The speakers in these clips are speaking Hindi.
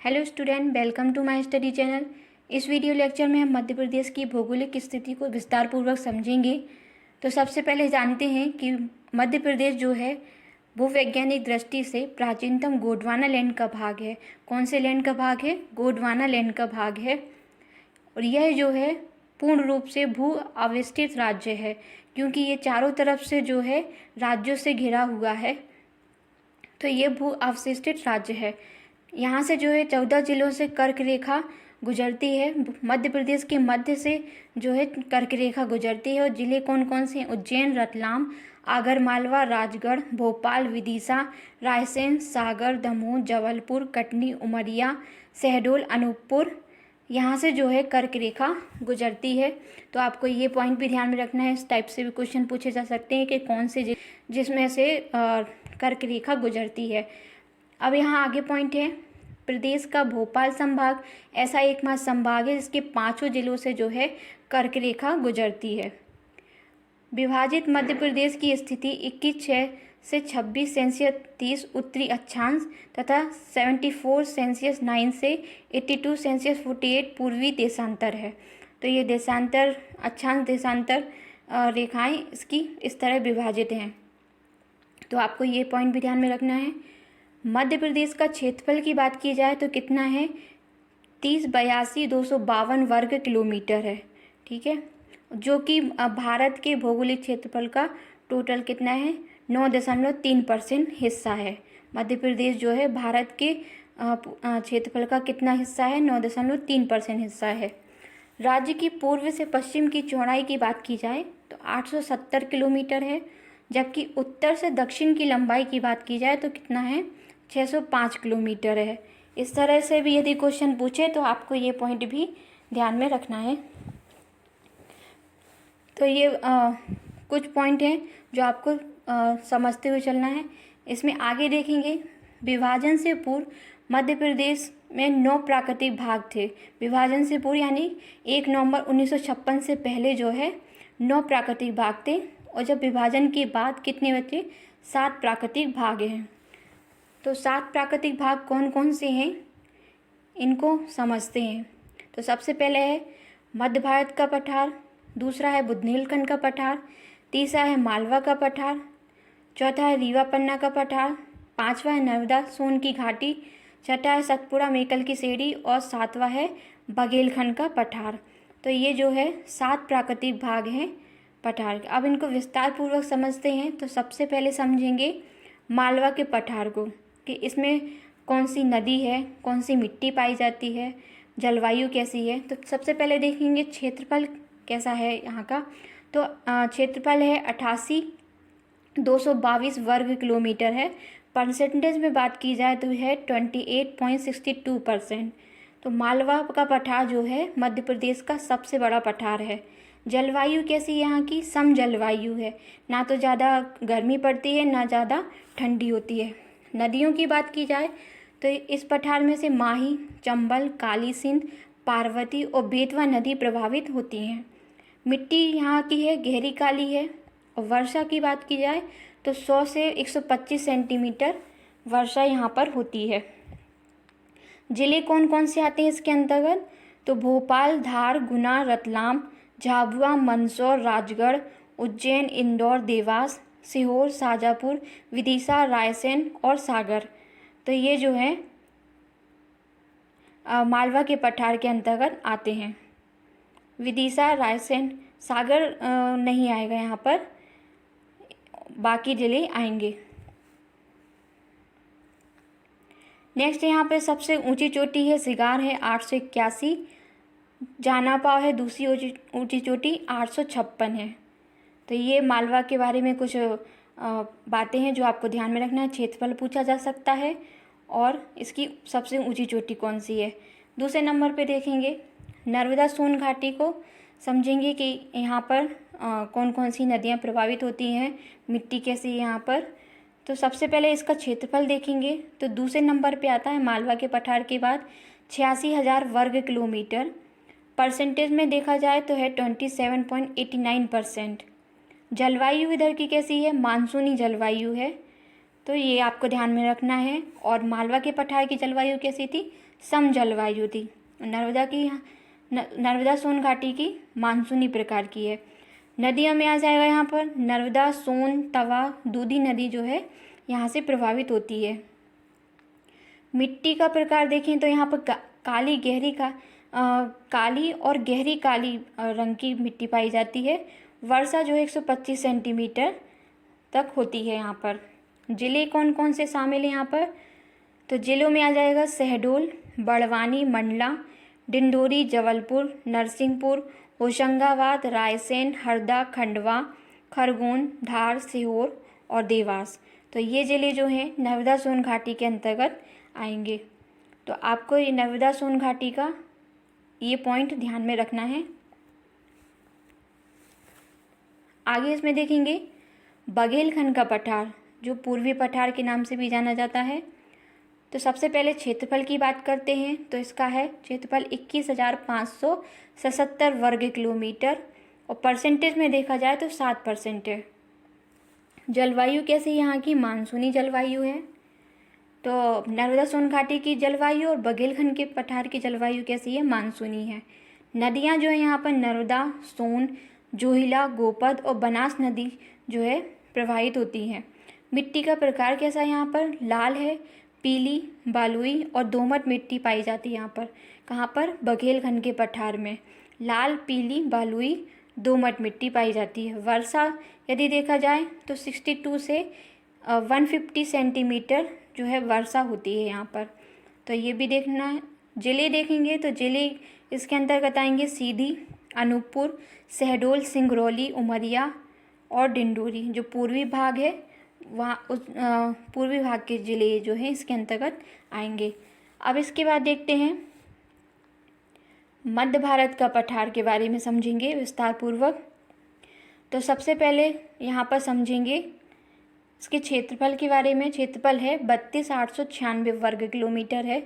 Hello student, welcome to my study channel. इस वीडियो लेक्चर में हम मध्य प्रदेश की भौगोलिक स्थिति को विस्तार पूर्वक समझेंगे। तो सबसे पहले जानते हैं कि मध्य प्रदेश जो है भूवैज्ञानिक दृष्टि से प्राचीनतम गोंडवाना लैंड का भाग है। कौन से लैंड का भाग है? गोंडवाना लैंड का भाग है। और यह जो है पूर्ण रूप से भू अवस्थित राज्य है, क्योंकि ये चारों तरफ से जो है राज्यों से घिरा हुआ है। तो ये भू अवस्थित राज्य है। यहाँ से जो है 14 जिलों से कर्क रेखा गुजरती है। मध्य प्रदेश के मध्य से जो है कर्क रेखा गुजरती है। और जिले कौन कौन से हैं? उज्जैन, रतलाम, आगरमालवा, राजगढ़, भोपाल, विदिशा, रायसेन, सागर, दमोह, जबलपुर, कटनी, उमरिया, शहडोल, अनूपपुर। यहाँ से जो है कर्क रेखा गुजरती है। तो आपको ये पॉइंट भी ध्यान में रखना है। इस टाइप से भी क्वेश्चन पूछे जा सकते हैं कि कौन से जिसमें से कर्क रेखा गुजरती है। अब यहाँ आगे पॉइंट है, प्रदेश का भोपाल संभाग ऐसा एकमात्र संभाग है जिसके 5 जिलों से जो है कर्क रेखा गुजरती है। विभाजित मध्य प्रदेश की स्थिति 21/6 से 26 सेल्सियस 30 उत्तरी अक्षांश तथा 74 सेल्सियस 9 से 82 सेल्सियस 48 पूर्वी देशांतर है। तो ये देशांतर अक्षांश देशांतर रेखाएं इसकी इस तरह विभाजित हैं। तो आपको ये पॉइंट भी ध्यान में रखना है। मध्य प्रदेश का क्षेत्रफल की बात की जाए तो कितना है? 30,82,252 वर्ग किलोमीटर है। ठीक है, जो कि भारत के भौगोलिक क्षेत्रफल का टोटल कितना है? 9.3% हिस्सा है। मध्य प्रदेश जो है भारत के क्षेत्रफल का कितना हिस्सा है? 9.3% हिस्सा है। राज्य की पूर्व से पश्चिम की चौड़ाई की बात की जाए तो 870 किलोमीटर है, जबकि उत्तर से दक्षिण की लंबाई की बात की जाए तो कितना है? 605 किलोमीटर है। इस तरह से भी यदि क्वेश्चन पूछे तो आपको ये पॉइंट भी ध्यान में रखना है। तो ये कुछ पॉइंट हैं जो आपको समझते हुए चलना है। इसमें आगे देखेंगे, विभाजन से पूर्व मध्य प्रदेश में 9 प्राकृतिक भाग थे। विभाजन से पूर्व यानी 1 नवंबर 1956 से पहले जो है 9 प्राकृतिक भाग थे। और जब विभाजन के बाद कितने बचे? 7 प्राकृतिक भाग हैं। तो 7 प्राकृतिक भाग कौन कौन से हैं इनको समझते हैं। तो सबसे पहले है मध्य भारत का पठार, दूसरा है बुंदेलखंड का पठार, तीसरा है मालवा का पठार, चौथा है रीवा पन्ना का पठार, पांचवा है नर्मदा सोन की घाटी, छठा है सतपुड़ा मेकल की सेड़ी और सातवां है बघेलखंड का पठार। तो ये जो है 7 प्राकृतिक भाग हैं पठार। अब इनको विस्तार पूर्वक समझते हैं। तो सबसे पहले समझेंगे मालवा के पठार को, कि इसमें कौन सी नदी है, कौन सी मिट्टी पाई जाती है, जलवायु कैसी है। तो सबसे पहले देखेंगे क्षेत्रफल कैसा है यहाँ का। तो क्षेत्रफल है 88,222 वर्ग किलोमीटर है। परसेंटेज में बात की जाए तो है 28.62%। तो मालवा का पठार जो है मध्य प्रदेश का सबसे बड़ा पठार है। जलवायु कैसी यहाँ की? सम जलवायु है, ना तो ज़्यादा गर्मी पड़ती है ना ज़्यादा ठंडी होती है। नदियों की बात की जाए तो इस पठार में से माही, चंबल, काली सिंध, पार्वती और बेतवा नदी प्रभावित होती हैं। मिट्टी यहाँ की है गहरी काली है। और वर्षा की बात की जाए तो 100 से 125 सेंटीमीटर वर्षा यहाँ पर होती है। जिले कौन कौन से आते हैं इसके अंतर्गत? तो भोपाल, धार, गुना, रतलाम, झाबुआ, मंदसौर, राजगढ़, उज्जैन, इंदौर, देवास, सीहोर, शाजापुर, विदिशा, रायसेन और सागर। तो ये जो है मालवा के पठार के अंतर्गत आते हैं। विदिशा, रायसेन, सागर नहीं आएगा यहाँ पर, बाकी जिले आएंगे। नेक्स्ट यहाँ पे सबसे ऊंची चोटी है सिगार है 881, जानापाव है दूसरी ऊंची चोटी 856 है। तो ये मालवा के बारे में कुछ बातें हैं जो आपको ध्यान में रखना है। क्षेत्रफल पूछा जा सकता है और इसकी सबसे ऊंची चोटी कौन सी है। दूसरे नंबर पे देखेंगे नर्मदा सोन घाटी को, समझेंगे कि यहाँ पर कौन कौन सी नदियाँ प्रभावित होती हैं, मिट्टी कैसी है यहाँ पर। तो सबसे पहले इसका क्षेत्रफल देखेंगे तो दूसरे नंबर पे आता है मालवा के पठार के बाद 86,000 वर्ग किलोमीटर। परसेंटेज में देखा जाए तो है 27.89%। जलवायु इधर की कैसी है? मानसूनी जलवायु है। तो ये आपको ध्यान में रखना है। और मालवा के पठार की जलवायु कैसी थी? सम जलवायु थी। नर्मदा सोन घाटी की मानसूनी प्रकार की है। नदियों में आ जाएगा यहाँ पर नर्मदा, सोन, तवा, दूधी नदी जो है यहाँ से प्रभावित होती है। मिट्टी का प्रकार देखें तो यहाँ पर काली और गहरी काली रंग की मिट्टी पाई जाती है। वर्षा जो है 125 सेंटीमीटर तक होती है यहाँ पर। जिले कौन कौन से शामिल हैं यहाँ पर? तो जिलों में आ जाएगा शहडोल, बड़वानी, मंडला, डिंडोरी, जबलपुर, नरसिंहपुर, होशंगाबाद, रायसेन, हरदा, खंडवा, खरगोन, धार, सीहोर और देवास। तो ये जिले जो हैं नर्मदा सोन घाटी के अंतर्गत आएंगे। तो आपको ये नर्मदा सोन घाटी का ये पॉइंट ध्यान में रखना है। आगे इसमें देखेंगे बघेलखंड का पठार, जो पूर्वी पठार के नाम से भी जाना जाता है। तो सबसे पहले क्षेत्रफल की बात करते हैं। तो इसका है क्षेत्रफल 21,577 वर्ग किलोमीटर और परसेंटेज में देखा जाए तो 7% है। जलवायु कैसी यहाँ की? मानसूनी जलवायु है। तो नर्मदा सोन घाटी की जलवायु और बघेलखंड के पठार की जलवायु कैसी है? मानसूनी है। नदियाँ जो है यहाँ पर नर्मदा, सोन, जोहिला, गोपद और बनास नदी जो है प्रवाहित होती हैं। मिट्टी का प्रकार कैसा है यहाँ पर? लाल है, पीली, बालुई और दोमट मिट्टी पाई जाती है यहाँ पर। कहाँ पर? बघेलखंड के पठार में लाल, पीली, बालुई, दोमट मिट्टी पाई जाती है। वर्षा यदि देखा जाए तो 62 से 150 सेंटीमीटर जो है वर्षा होती है यहाँ पर। तो ये भी देखना है। जिले देखेंगे तो जिले इसके अंतर्गत आएंगे सीधी, अनूपपुर, शहडोल, सिंगरौली, उमरिया और डिंडोरी। जो पूर्वी भाग है वहाँ उस पूर्वी भाग के ज़िले जो हैं इसके अंतर्गत आएंगे। अब इसके बाद देखते हैं मध्य भारत का पठार के बारे में समझेंगे विस्तार पूर्वक। तो सबसे पहले यहाँ पर समझेंगे इसके क्षेत्रफल के बारे में। क्षेत्रफल है 32,896 वर्ग किलोमीटर है।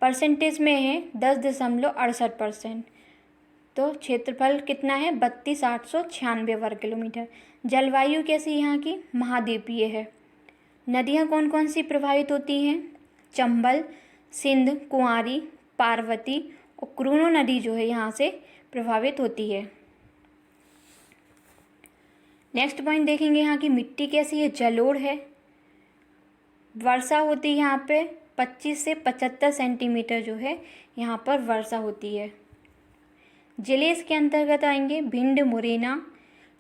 परसेंटेज में है 10.68%। तो क्षेत्रफल कितना है? 32,896 वर्ग किलोमीटर। जलवायु कैसी यहाँ की? महाद्वीपीय है। नदियाँ कौन कौन सी प्रभावित होती हैं? चंबल, सिंध, कुंवारी, पार्वती और क्रूनो नदी जो है यहाँ से प्रभावित होती है। नेक्स्ट पॉइंट देखेंगे यहाँ की मिट्टी कैसी है? जलोढ़ है। वर्षा होती है यहाँ पे 25 से 75 सेंटीमीटर जो है यहाँ पर वर्षा होती है। जिले इसके अंतर्गत आएंगे भिंड, मुरैना,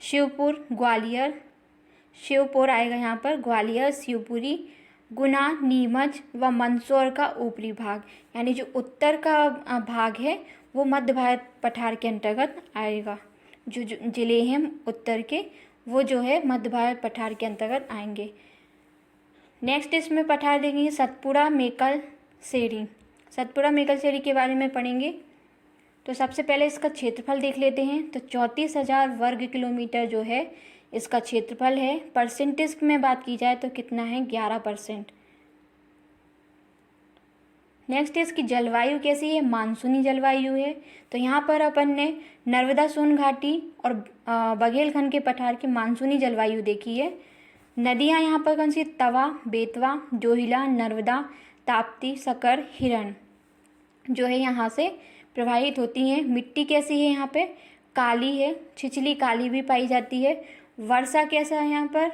शिवपुर, ग्वालियर। शिवपुर आएगा यहाँ पर, ग्वालियर, शिवपुरी, गुना, नीमच व मंदसौर का ऊपरी भाग, यानी जो उत्तर का भाग है वो मध्य भारत पठार के अंतर्गत आएगा। जो जिले हैं उत्तर के वो जो है मध्य भारत पठार के अंतर्गत आएंगे। नेक्स्ट इसमें पठार देखेंगे सतपुड़ा, मेकल, सेरी। सतपुड़ा, मेकल, सेरी के बारे में पढ़ेंगे। तो सबसे पहले इसका क्षेत्रफल देख लेते हैं। तो 34,000 वर्ग किलोमीटर जो है इसका क्षेत्रफल है। परसेंटेज में बात की जाए तो कितना है? 11%। नेक्स्ट इसकी जलवायु कैसी है? मानसूनी जलवायु है। तो यहाँ पर अपन ने नर्मदा सोन घाटी और बघेलखंड के पठार की मानसूनी जलवायु देखी है। नदियाँ यहाँ पर कौन सी? तवा, बेतवा, जोहिला, नर्मदा, ताप्ती, सकर, हिरन जो है यहाँ से प्रभावित होती हैं। मिट्टी कैसी है यहाँ पे? काली है, छिछली काली भी पाई जाती है। वर्षा कैसा है यहाँ पर?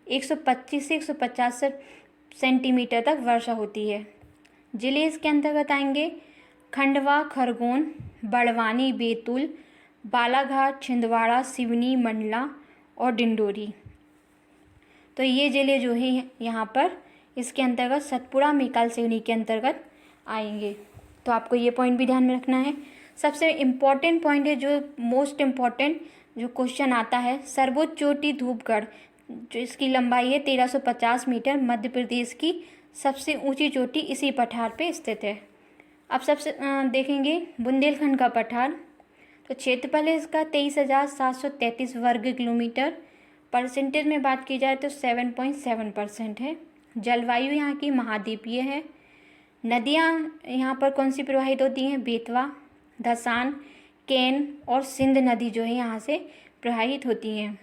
125 से 150 सेंटीमीटर तक वर्षा होती है। जिले इसके अंतर्गत आएंगे खंडवा, खरगोन, बड़वानी, बैतूल, बालाघाट, छिंदवाड़ा, सिवनी, मंडला और डिंडोरी। तो ये जिले जो हैं यहाँ पर इसके अंतर्गत सतपुड़ा, मेकल, सिवनी के अंतर्गत आएंगे। तो आपको ये पॉइंट भी ध्यान में रखना है। सबसे इम्पॉर्टेंट पॉइंट है, जो मोस्ट इम्पॉर्टेंट जो क्वेश्चन आता है, सर्वोच्च चोटी धूपगढ़, जो इसकी लंबाई है 1350 मीटर, मध्य प्रदेश की सबसे ऊंची चोटी इसी पठार पे स्थित है। अब सबसे देखेंगे बुंदेलखंड का पठार। तो क्षेत्रफल है इसका 23,733 वर्ग किलोमीटर। परसेंटेज में बात की जाए तो 7.7% है। जलवायु यहाँ की महाद्वीपीय है। नदियाँ यहाँ पर कौन सी प्रवाहित होती हैं? बेतवा, धसान, केन और सिंध नदी जो है यहाँ से प्रवाहित होती हैं।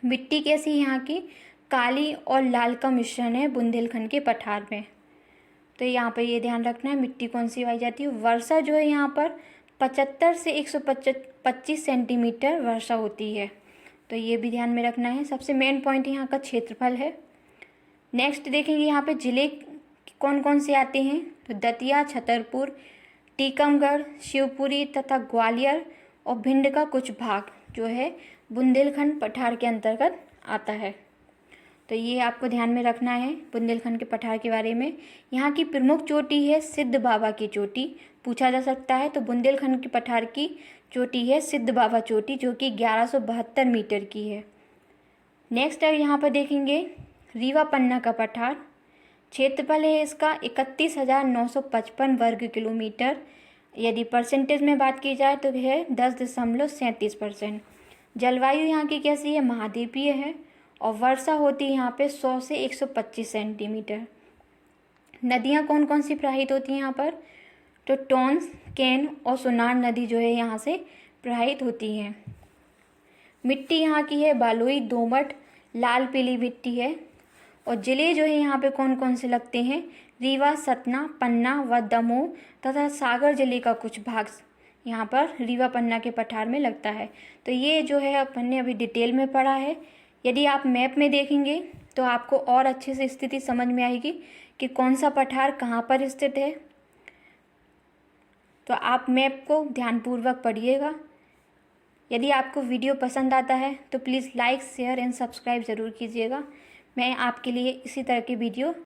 मिट्टी कैसी है यहाँ की? काली और लाल का मिश्रण है बुंदेलखंड के पठार में। तो यहाँ पर ये ध्यान रखना है मिट्टी कौन सी पाई जाती है। वर्षा जो है यहाँ पर 75 से 125 सेंटीमीटर वर्षा होती है, तो ये भी ध्यान में रखना है। सबसे मेन पॉइंट यहाँ का क्षेत्रफल है। नेक्स्ट देखेंगे यहाँ पे जिले कौन कौन से आते हैं, तो दतिया, छतरपुर, टीकमगढ़, शिवपुरी तथा ग्वालियर और भिंड का कुछ भाग जो है बुंदेलखंड पठार के अंतर्गत आता है। तो ये आपको ध्यान में रखना है बुंदेलखंड के पठार के बारे में। यहाँ की प्रमुख चोटी है सिद्ध बाबा की चोटी, पूछा जा सकता है। तो बुंदेलखंड के पठार की चोटी है सिद्ध बाबा चोटी, जो कि 1172 मीटर की है। नेक्स्ट है यहाँ पर देखेंगे रीवा पन्ना का पठार। क्षेत्रफल है इसका 31,955 वर्ग किलोमीटर। यदि परसेंटेज में बात की जाए तो है 10.37%। जलवायु यहाँ की कैसी है, महाद्वीपीय है और वर्षा होती है यहाँ पे 100 से 125 सेंटीमीटर। नदियाँ कौन कौन सी प्रवाहित होती हैं यहाँ पर, तो टोंस, केन और सोनार नदी जो है यहाँ से प्रवाहित होती हैं। मिट्टी यहाँ की है बालुई, दोमट, लाल पीली मिट्टी है। और ज़िले जो है यहाँ पे कौन कौन से लगते हैं, रीवा, सतना, पन्ना व दमोह तथा सागर जिले का कुछ भाग यहाँ पर रीवा पन्ना के पठार में लगता है। तो ये जो है अपन ने अभी डिटेल में पढ़ा है। यदि आप मैप में देखेंगे तो आपको और अच्छे से स्थिति समझ में आएगी कि कौन सा पठार कहाँ पर स्थित है। तो आप मैप को ध्यानपूर्वक पढ़िएगा। यदि आपको वीडियो पसंद आता है तो please like, share and subscribe ज़रूर कीजिएगा। मैं आपके लिए इसी तरह के वीडियो